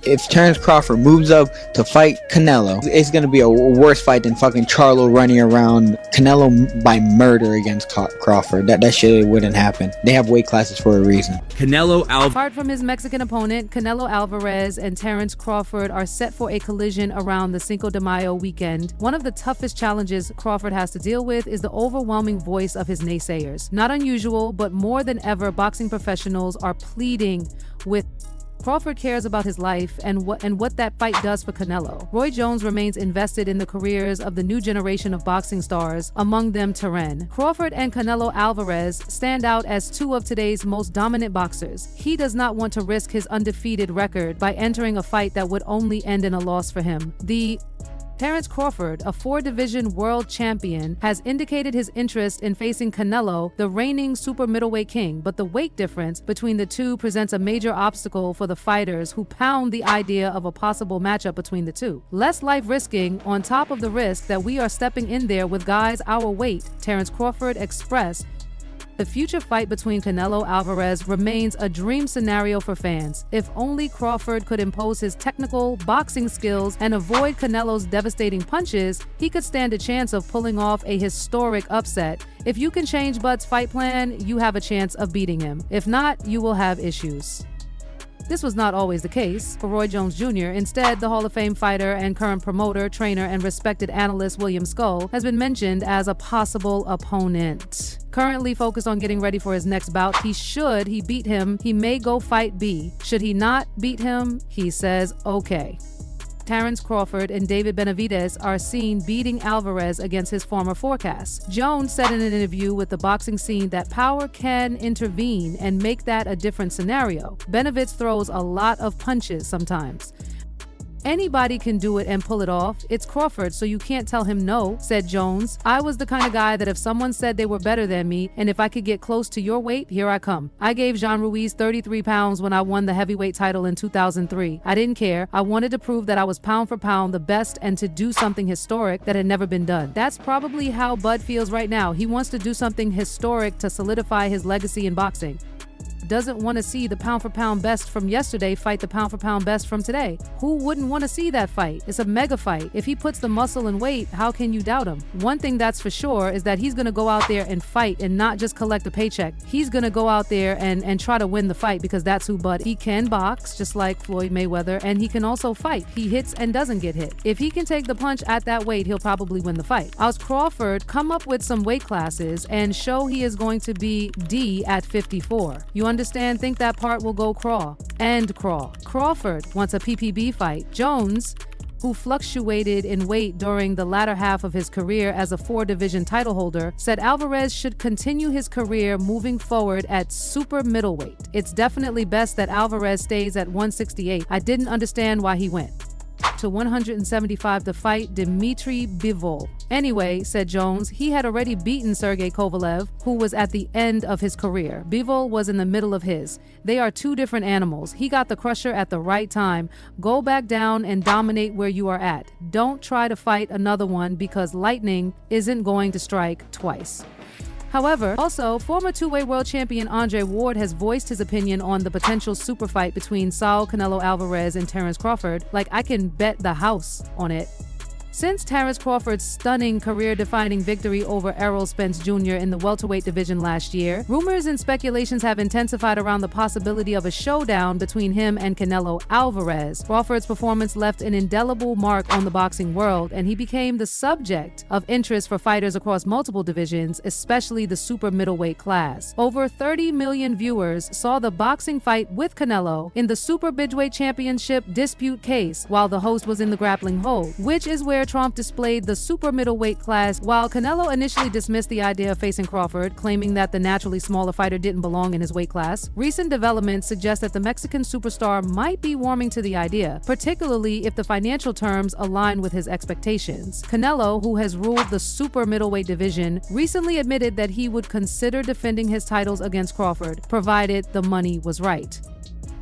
If Terence Crawford moves up to fight Canelo, it's going to be a worse fight than fucking Charlo running around Canelo by murder against Crawford. That shit wouldn't happen. They have weight classes for a reason. Canelo Alvarez. Apart from his Mexican opponent, Canelo Alvarez and Terence Crawford are set for a collision around the Cinco de Mayo weekend. One of the toughest challenges Crawford has to deal with is the overwhelming voice of his naysayers. Not unusual, but more than ever, boxing professionals are pleading with Crawford cares about his life and what that fight does for Canelo. Roy Jones remains invested in the careers of the new generation of boxing stars, among them Terence. Crawford and Canelo Alvarez stand out as two of today's most dominant boxers. He does not want to risk his undefeated record by entering a fight that would only end in a loss for him. Terence Crawford, a 4-division world champion, has indicated his interest in facing Canelo, the reigning super middleweight king, but the weight difference between the two presents a major obstacle for the fighters who pound the idea of a possible matchup between the two. Less life risking on top of the risk that we are stepping in there with guys our weight, Terence Crawford expressed. The future fight between Canelo Alvarez remains a dream scenario for fans. If only Crawford could impose his technical boxing skills and avoid Canelo's devastating punches, he could stand a chance of pulling off a historic upset. If you can change Bud's fight plan, you have a chance of beating him. If not, you will have issues. This was not always the case for Roy Jones Jr. Instead, the Hall of Fame fighter and current promoter, trainer, and respected analyst William Skull has been mentioned as a possible opponent. Currently focused on getting ready for his next bout, he beat him, he may go fight B. Should he not beat him, he says okay. Terence Crawford and David Benavidez are seen beating Alvarez against his former forecast. Jones said in an interview with the boxing scene that power can intervene and make that a different scenario. Benavidez throws a lot of punches sometimes. Anybody can do it and pull it off. It's Crawford, so you can't tell him no, said Jones. I was the kind of guy that if someone said they were better than me, and if I could get close to your weight, here I come. I gave Jean Ruiz 33 pounds when I won the heavyweight title in 2003. I didn't care. I wanted to prove that I was pound for pound the best and to do something historic that had never been done. That's probably how Bud feels right now. He wants to do something historic to solidify his legacy in boxing. Doesn't want to see the pound for pound best from yesterday fight the pound for pound best from today. Who wouldn't want to see that fight? It's a mega fight. If he puts the muscle and weight, how can you doubt him? One thing that's for sure is that he's going to go out there and fight and not just collect a paycheck. He's going to go out there and try to win the fight because that's who Bud. He can box just like Floyd Mayweather, and he can also fight. He hits and doesn't get hit. If he can take the punch at that weight, he'll probably win the fight. How's Crawford come up with some weight classes and show he is going to be D at 54? You understand? Think that part will go crawl. Crawford wants a PPB fight. Jones, who fluctuated in weight during the latter half of his career as a 4-division title holder, said Alvarez should continue his career moving forward at super middleweight. It's definitely best that Alvarez stays at 168. I didn't understand why he went to 175 to fight Dmitry Bivol. Anyway, said Jones, he had already beaten Sergey Kovalev, who was at the end of his career. Bivol was in the middle of his. They are two different animals. He got the crusher at the right time. Go back down and dominate where you are at. Don't try to fight another one because lightning isn't going to strike twice. However, also, former two-way world champion Andre Ward has voiced his opinion on the potential super fight between Saul Canelo Alvarez and Terence Crawford. Like, I can bet the house on it. Since Terence Crawford's stunning career-defining victory over Errol Spence Jr. in the welterweight division last year, rumors and speculations have intensified around the possibility of a showdown between him and Canelo Alvarez. Crawford's performance left an indelible mark on the boxing world, and he became the subject of interest for fighters across multiple divisions, especially the super middleweight class. Over 30 million viewers saw the boxing fight with Canelo in the super midweight championship dispute case, while the host was in the grappling hold, which is where Trump displayed the super middleweight class. While Canelo initially dismissed the idea of facing Crawford, claiming that the naturally smaller fighter didn't belong in his weight class, recent developments suggest that the Mexican superstar might be warming to the idea, particularly if the financial terms align with his expectations. Canelo, who has ruled the super middleweight division, recently admitted that he would consider defending his titles against Crawford, provided the money was right.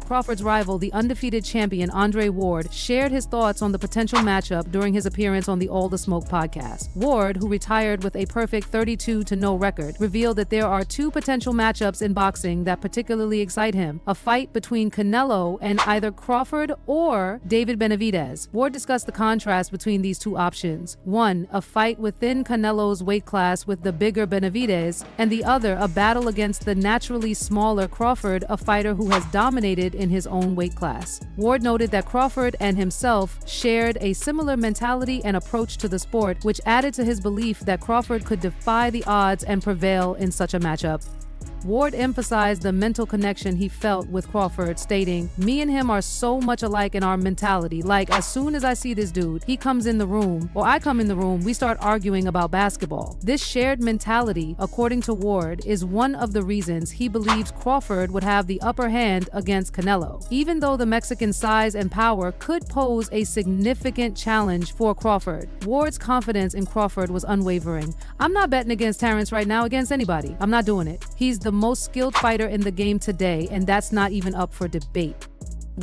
Crawford's rival, the undefeated champion Andre Ward, shared his thoughts on the potential matchup during his appearance on the All the Smoke podcast. Ward, who retired with a perfect 32-0 record, revealed that there are two potential matchups in boxing that particularly excite him: a fight between Canelo and either Crawford or David Benavidez. Ward discussed the contrast between these two options: one, a fight within Canelo's weight class with the bigger Benavidez, and the other, a battle against the naturally smaller Crawford, a fighter who has dominated in his own weight class. Ward noted that Crawford and himself shared a similar mentality and approach to the sport, which added to his belief that Crawford could defy the odds and prevail in such a matchup. Ward emphasized the mental connection he felt with Crawford, stating, "Me and him are so much alike in our mentality. Like, as soon as I see this dude, he comes in the room, or I come in the room, we start arguing about basketball." This shared mentality, according to Ward, is one of the reasons he believes Crawford would have the upper hand against Canelo. Even though the Mexican's size and power could pose a significant challenge for Crawford, Ward's confidence in Crawford was unwavering. "I'm not betting against Terence right now against anybody. I'm not doing it. He's the most skilled fighter in the game today, and that's not even up for debate."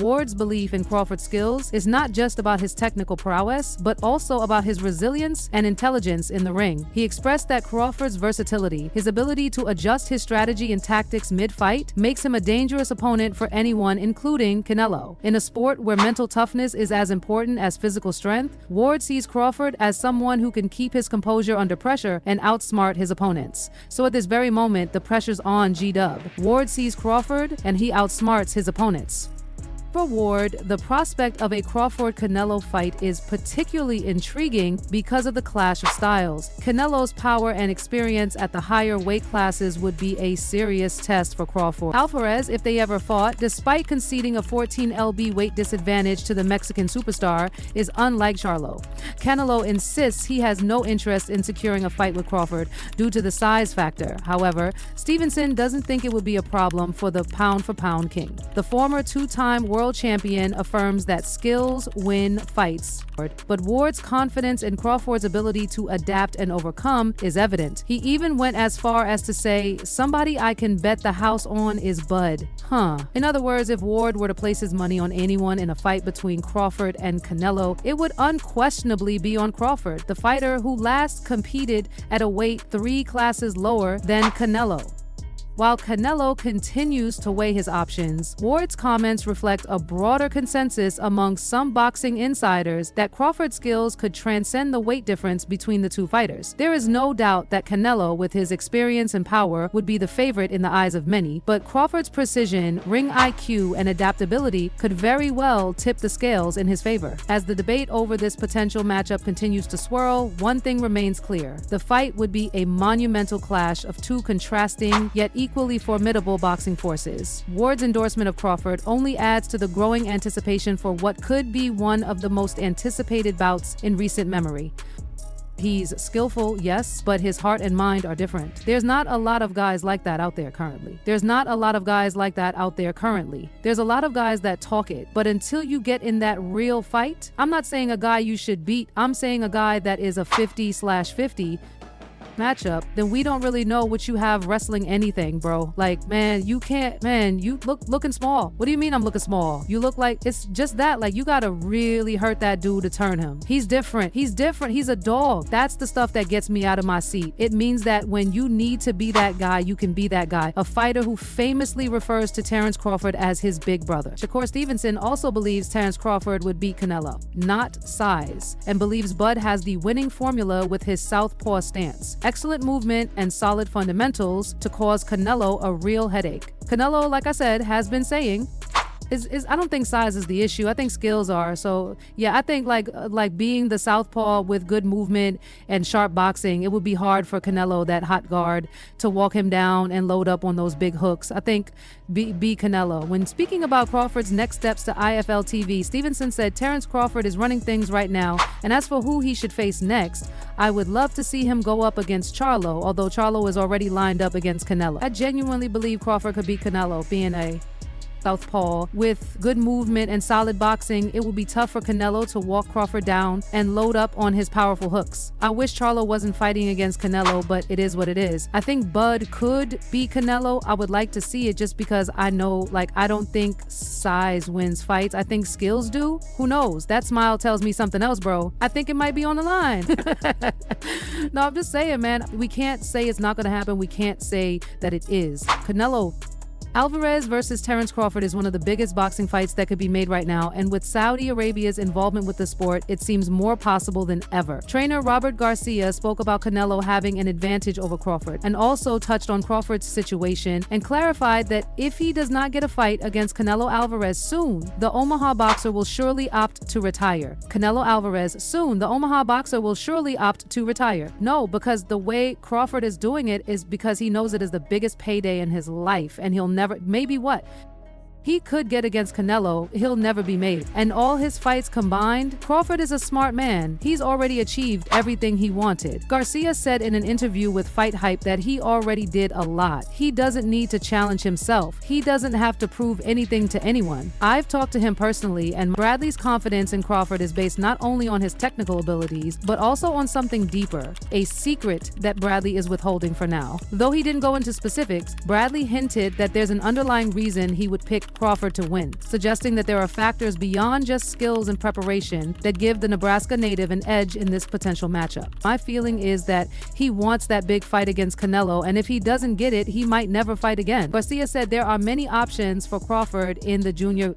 Ward's belief in Crawford's skills is not just about his technical prowess, but also about his resilience and intelligence in the ring. He expressed that Crawford's versatility, his ability to adjust his strategy and tactics mid-fight, makes him a dangerous opponent for anyone, including Canelo. In a sport where mental toughness is as important as physical strength, Ward sees Crawford as someone who can keep his composure under pressure and outsmart his opponents. So at this very moment, the pressure's on G-Dub. Ward sees Crawford and he outsmarts his opponents. For Ward, the prospect of a Crawford-Canelo fight is particularly intriguing because of the clash of styles. Canelo's power and experience at the higher weight classes would be a serious test for Crawford. Alvarez, if they ever fought, despite conceding a 14 lb weight disadvantage to the Mexican superstar, is unlike Charlo. Canelo insists he has no interest in securing a fight with Crawford due to the size factor. However, Stevenson doesn't think it would be a problem for the pound-for-pound king. The former two-time world champion affirms that skills win fights, but Ward's confidence in Crawford's ability to adapt and overcome is evident. He even went as far as to say, "Somebody I can bet the house on is Bud." In other words, if Ward were to place his money on anyone in a fight between Crawford and Canelo, it would unquestionably be on Crawford, the fighter who last competed at a weight 3 classes lower than Canelo. While Canelo continues to weigh his options, Ward's comments reflect a broader consensus among some boxing insiders that Crawford's skills could transcend the weight difference between the two fighters. There is no doubt that Canelo, with his experience and power, would be the favorite in the eyes of many, but Crawford's precision, ring IQ, and adaptability could very well tip the scales in his favor. As the debate over this potential matchup continues to swirl, one thing remains clear: the fight would be a monumental clash of two contrasting yet equally formidable boxing forces. Ward's endorsement of Crawford only adds to the growing anticipation for what could be one of the most anticipated bouts in recent memory. He's skillful, yes, but his heart and mind are different. There's not a lot of guys like that out there currently. There's a lot of guys that talk it, but until you get in that real fight, I'm not saying a guy you should beat, I'm saying a guy that is a 50/50 matchup, then we don't really know what you have wrestling anything, bro. Like, man, you can't, man, you looking small. What do you mean I'm looking small? You look like, it's just that, like, you gotta really hurt that dude to turn him. He's different. He's a dog. That's the stuff that gets me out of my seat. It means that when you need to be that guy, you can be that guy. A fighter who famously refers to Terence Crawford as his big brother. Shakur Stevenson also believes Terence Crawford would beat Canelo, not size, and believes Bud has the winning formula with his southpaw stance, excellent movement, and solid fundamentals to cause Canelo a real headache. Canelo, like I said, has been saying, I don't think size is the issue. I think skills are. So yeah, I think like being the southpaw with good movement and sharp boxing, it would be hard for Canelo, that hot guard, to walk him down and load up on those big hooks. I think be Canelo. When speaking about Crawford's next steps to IFL TV, Stevenson said Terence Crawford is running things right now, and as for who he should face next, I would love to see him go up against Charlo, although Charlo is already lined up against Canelo. I genuinely believe Crawford could beat Canelo, being a southpaw with good movement and solid boxing, it will be tough for Canelo to walk Crawford down and load up on his powerful hooks. I wish Charlo wasn't fighting against Canelo, but it is what it is. I think Bud could beat Canelo. I would like to see it just because I know, I don't think size wins fights. I think skills do. Who knows? That smile tells me something else, bro. I think it might be on the line. No, I'm just saying, man. We can't say it's not going to happen. We can't say that it is. Canelo Alvarez versus Terence Crawford is one of the biggest boxing fights that could be made right now, and with Saudi Arabia's involvement with the sport, it seems more possible than ever. Trainer Robert Garcia spoke about Canelo having an advantage over Crawford, and also touched on Crawford's situation and clarified that if he does not get a fight against Canelo Alvarez soon, the Omaha boxer will surely opt to retire. Canelo Alvarez, soon, the Omaha boxer will surely opt to retire. No, because the way Crawford is doing it is because he knows it is the biggest payday in his life, and he'll never, maybe what? He could get against Canelo, he'll never be made. And all his fights combined, Crawford is a smart man. He's already achieved everything he wanted. Garcia said in an interview with Fight Hype that he already did a lot. He doesn't need to challenge himself. He doesn't have to prove anything to anyone. I've talked to him personally, and Bradley's confidence in Crawford is based not only on his technical abilities, but also on something deeper, a secret that Bradley is withholding for now. Though he didn't go into specifics, Bradley hinted that there's an underlying reason he would pick Crawford to win, suggesting that there are factors beyond just skills and preparation that give the Nebraska native an edge in this potential matchup. My feeling is that he wants that big fight against Canelo, and if he doesn't get it, he might never fight again. Garcia said there are many options for Crawford in the junior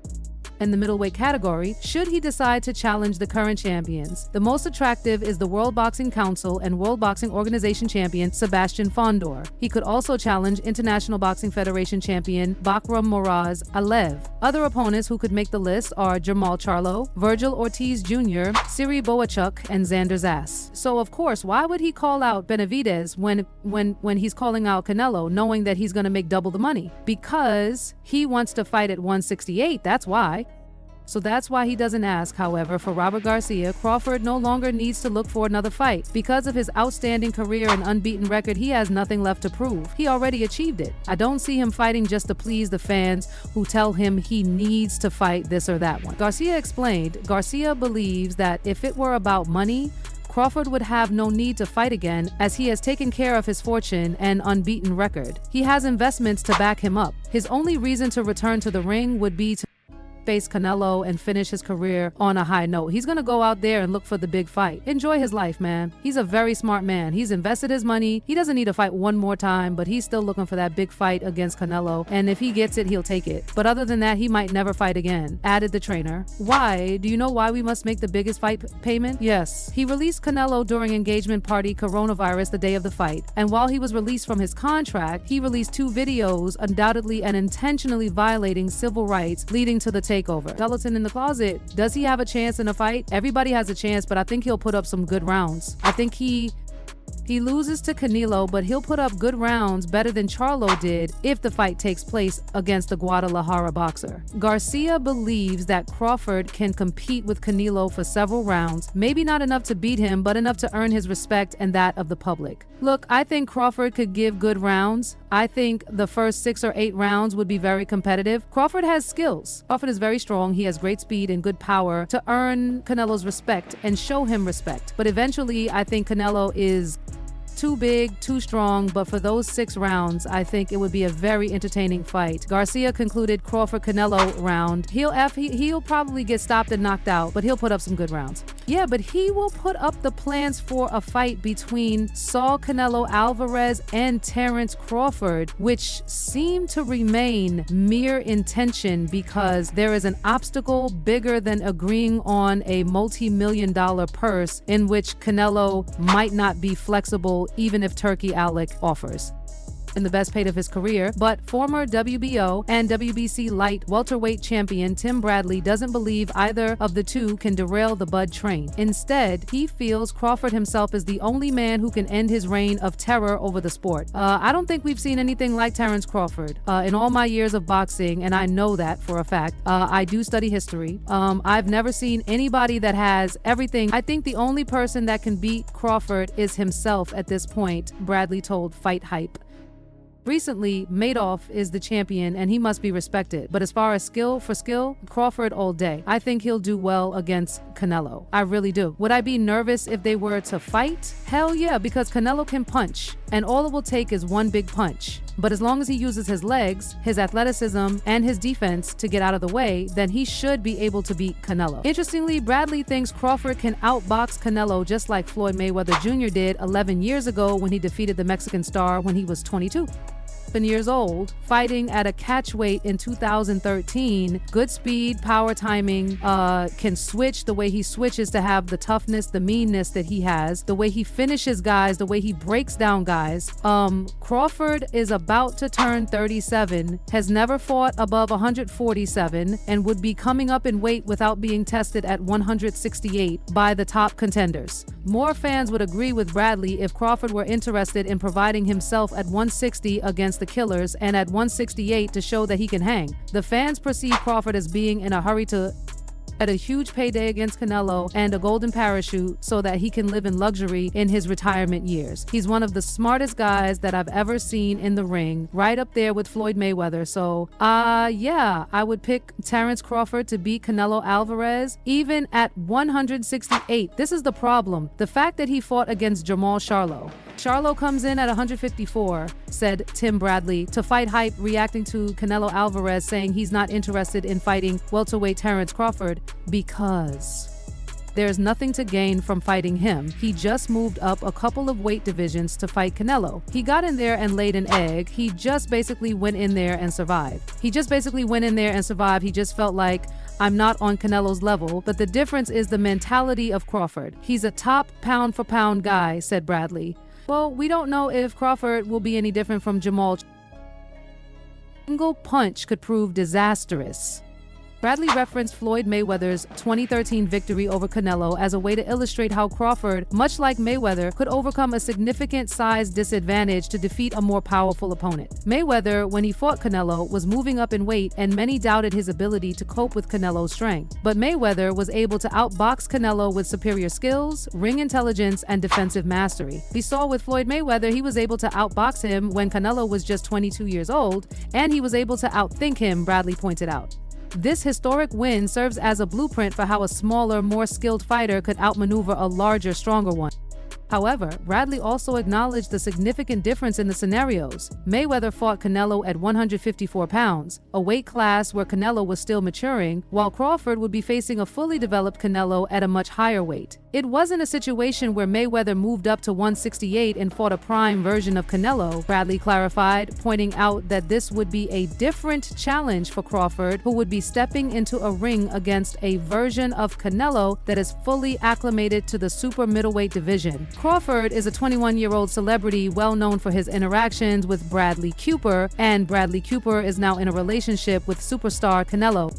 and the middleweight category should he decide to challenge the current champions. The most attractive is the World Boxing Council and World Boxing Organization champion Sebastian Fondor. He could also challenge International Boxing Federation champion Bakram Moraz Alev. Other opponents who could make the list are Jamal Charlo, Virgil Ortiz Jr., Siri Boachuk, and Xander Zass. So of course, why would he call out Benavidez when he's calling out Canelo, knowing that he's going to make double the money? Because he wants to fight at 168, that's why. So that's why he doesn't ask. However, for Robert Garcia, Crawford no longer needs to look for another fight. Because of his outstanding career and unbeaten record, he has nothing left to prove. He already achieved it. I don't see him fighting just to please the fans who tell him he needs to fight this or that one. Garcia explained, Garcia believes that if it were about money, Crawford would have no need to fight again, as he has taken care of his fortune and unbeaten record. He has investments to back him up. His only reason to return to the ring would be to face Canelo and finish his career on a high note. He's gonna go out there and look for the big fight. Enjoy his life, man. He's a very smart man. He's invested his money. He doesn't need to fight one more time, but he's still looking for that big fight against Canelo, and if he gets it, he'll take it. But other than that, he might never fight again, added the trainer. Why? Do you know why we must make the biggest fight payment? Yes. He released Canelo during engagement party coronavirus the day of the fight, and while he was released from his contract, he released 2 videos undoubtedly and intentionally violating civil rights, leading to the takeover. Skeleton in the closet. Does he have a chance in a fight? Everybody has a chance, but I think he'll put up some good rounds. I think he loses to Canelo, but he'll put up good rounds, better than Charlo did if the fight takes place against the Guadalajara boxer. Garcia believes that Crawford can compete with Canelo for several rounds, maybe not enough to beat him, but enough to earn his respect and that of the public. Look, I think Crawford could give good rounds. I think the first 6 or 8 rounds would be very competitive. Crawford has skills. Crawford is very strong. He has great speed and good power to earn Canelo's respect and show him respect. But eventually, I think Canelo is too big, too strong, but for those 6 rounds, I think it would be a very entertaining fight. Garcia concluded Crawford-Canelo round. He'll probably get stopped and knocked out, but he'll put up some good rounds. Yeah, but he will put up the plans for a fight between Saul Canelo Alvarez and Terence Crawford, which seem to remain mere intention because there is an obstacle bigger than agreeing on a multi-million-dollar purse in which Canelo might not be flexible even if Turkey Alec offers. In the best paid of his career, but former WBO and WBC light welterweight champion Tim Bradley doesn't believe either of the two can derail the Bud train. Instead, he feels Crawford himself is the only man who can end his reign of terror over the sport. I don't think we've seen anything like Terence Crawford in all my years of boxing, and I know that for a fact. I do study history. I've never seen anybody that has everything. I think the only person that can beat Crawford is himself at this point, Bradley told Fight Hype. Recently, Madoff is the champion and he must be respected. But as far as skill for skill, Crawford all day. I think he'll do well against Canelo. I really do. Would I be nervous if they were to fight? Hell yeah, because Canelo can punch, and all it will take is one big punch. But as long as he uses his legs, his athleticism, and his defense to get out of the way, then he should be able to beat Canelo. Interestingly, Bradley thinks Crawford can outbox Canelo just like Floyd Mayweather Jr. did 11 years ago when he defeated the Mexican star when he was 22 years old, fighting at a catch weight in 2013. Good speed, power timing, can switch the way he switches to have the toughness, the meanness that he has, the way he finishes guys, the way he breaks down guys. Crawford is about to turn 37, has never fought above 147, and would be coming up in weight without being tested at 168 by the top contenders. More fans would agree with Bradley if Crawford were interested in providing himself at 160 against the Killers and at 168 to show that he can hang. The fans perceive Crawford as being in a hurry to get a huge payday against Canelo and a golden parachute so that he can live in luxury in his retirement years. He's one of the smartest guys that I've ever seen in the ring, right up there with Floyd Mayweather. So, yeah, I would pick Terence Crawford to beat Canelo Alvarez, even at 168. This is the problem. The fact that he fought against Jamal Charlo. Charlo comes in at 154, said Tim Bradley, to Fight Hype, reacting to Canelo Alvarez saying he's not interested in fighting welterweight Terence Crawford because there's nothing to gain from fighting him. He just moved up a couple of weight divisions to fight Canelo. He got in there and laid an egg. He just basically went in there and survived. He just felt like, I'm not on Canelo's level, but the difference is the mentality of Crawford. He's a top pound for pound guy, said Bradley. Well, we don't know if Crawford will be any different from Jamal. Single punch could prove disastrous. Bradley referenced Floyd Mayweather's 2013 victory over Canelo as a way to illustrate how Crawford, much like Mayweather, could overcome a significant size disadvantage to defeat a more powerful opponent. Mayweather, when he fought Canelo, was moving up in weight, and many doubted his ability to cope with Canelo's strength. But Mayweather was able to outbox Canelo with superior skills, ring intelligence, and defensive mastery. We saw with Floyd Mayweather, he was able to outbox him when Canelo was just 22 years old, and he was able to outthink him, Bradley pointed out. This historic win serves as a blueprint for how a smaller, more skilled fighter could outmaneuver a larger, stronger one. However, Bradley also acknowledged the significant difference in the scenarios. Mayweather fought Canelo at 154 pounds, a weight class where Canelo was still maturing, while Crawford would be facing a fully developed Canelo at a much higher weight. It wasn't a situation where Mayweather moved up to 168 and fought a prime version of Canelo, Bradley clarified, pointing out that this would be a different challenge for Crawford, who would be stepping into a ring against a version of Canelo that is fully acclimated to the super middleweight division. Crawford is a 21-year-old celebrity well known for his interactions with Bradley Cooper, and Bradley Cooper is now in a relationship with superstar Canelo.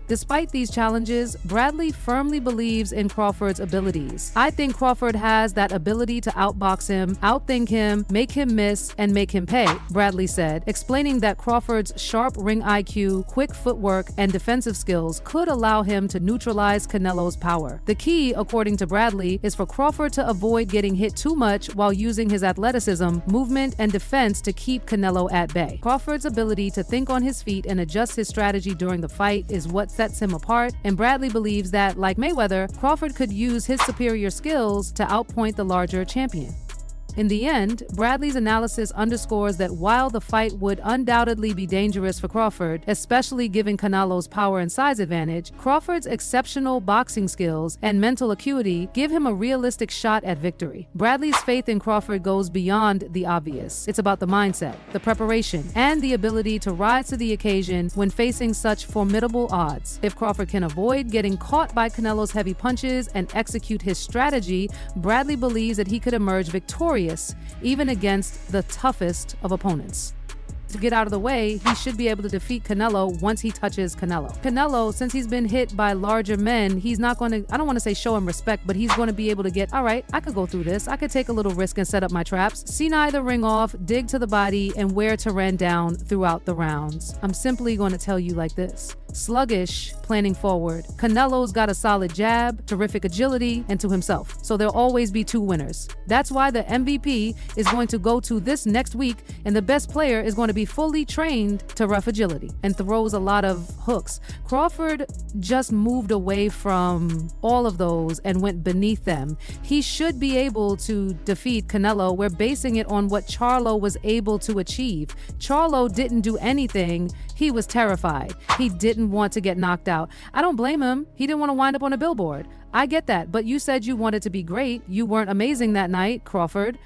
Despite these challenges, Bradley firmly believes in Crawford's abilities. I think Crawford has that ability to outbox him, outthink him, make him miss, and make him pay, Bradley said, explaining that Crawford's sharp ring IQ, quick footwork, and defensive skills could allow him to neutralize Canelo's power. The key, according to Bradley, is for Crawford to avoid getting hit too much while using his athleticism, movement, and defense to keep Canelo at bay. Crawford's ability to think on his feet and adjust his strategy during the fight is what sets him apart, and Bradley believes that, like Mayweather, Crawford could use his superior skills to outpoint the larger champion. In the end, Bradley's analysis underscores that while the fight would undoubtedly be dangerous for Crawford, especially given Canelo's power and size advantage, Crawford's exceptional boxing skills and mental acuity give him a realistic shot at victory. Bradley's faith in Crawford goes beyond the obvious. It's about the mindset, the preparation, and the ability to rise to the occasion when facing such formidable odds. If Crawford can avoid getting caught by Canelo's heavy punches and execute his strategy, Bradley believes that he could emerge victorious even against the toughest of opponents. To get out of the way, he should be able to defeat Canelo once he touches Canelo. Canelo, since he's been hit by larger men, he's not going to, I don't want to say show him respect, but he's going to be able to get, all right, I could go through this. I could take a little risk and set up my traps, see neither ring off, dig to the body, and wear Terence down throughout the rounds. I'm simply going to tell you like this. sluggish planning forward. Canelo's got a solid jab, terrific agility, and to himself. So there'll always be two winners. That's why the MVP is going to go to this next week, and the best player is going to be fully trained to rough agility and throws a lot of hooks. Crawford just moved away from all of those and went beneath them. He should be able to defeat Canelo. We're basing it on what Charlo was able to achieve. Charlo didn't do anything. He was terrified. He didn't want to get knocked out. I don't blame him. He didn't want to wind up on a billboard. I get that, but you said you wanted to be great. You weren't amazing that night, Crawford.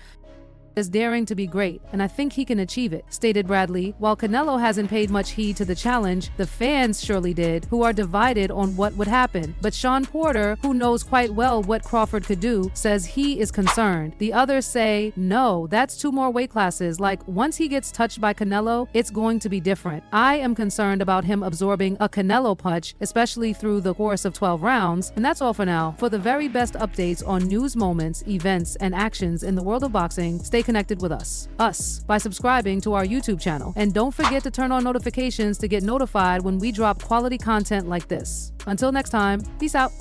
Is daring to be great, and I think he can achieve it, stated Bradley. While Canelo hasn't paid much heed to the challenge, the fans surely did, who are divided on what would happen. But Sean Porter, who knows quite well what Crawford could do, says he is concerned. The others say, no, that's 2 more weight classes. Like, once he gets touched by Canelo, it's going to be different. I am concerned about him absorbing a Canelo punch, especially through the course of 12 rounds. And that's all for now. For the very best updates on news moments, events, and actions in the world of boxing, stay connected with us by subscribing to our YouTube channel. And don't forget to turn on notifications to get notified when we drop quality content like this. Until next time, peace out.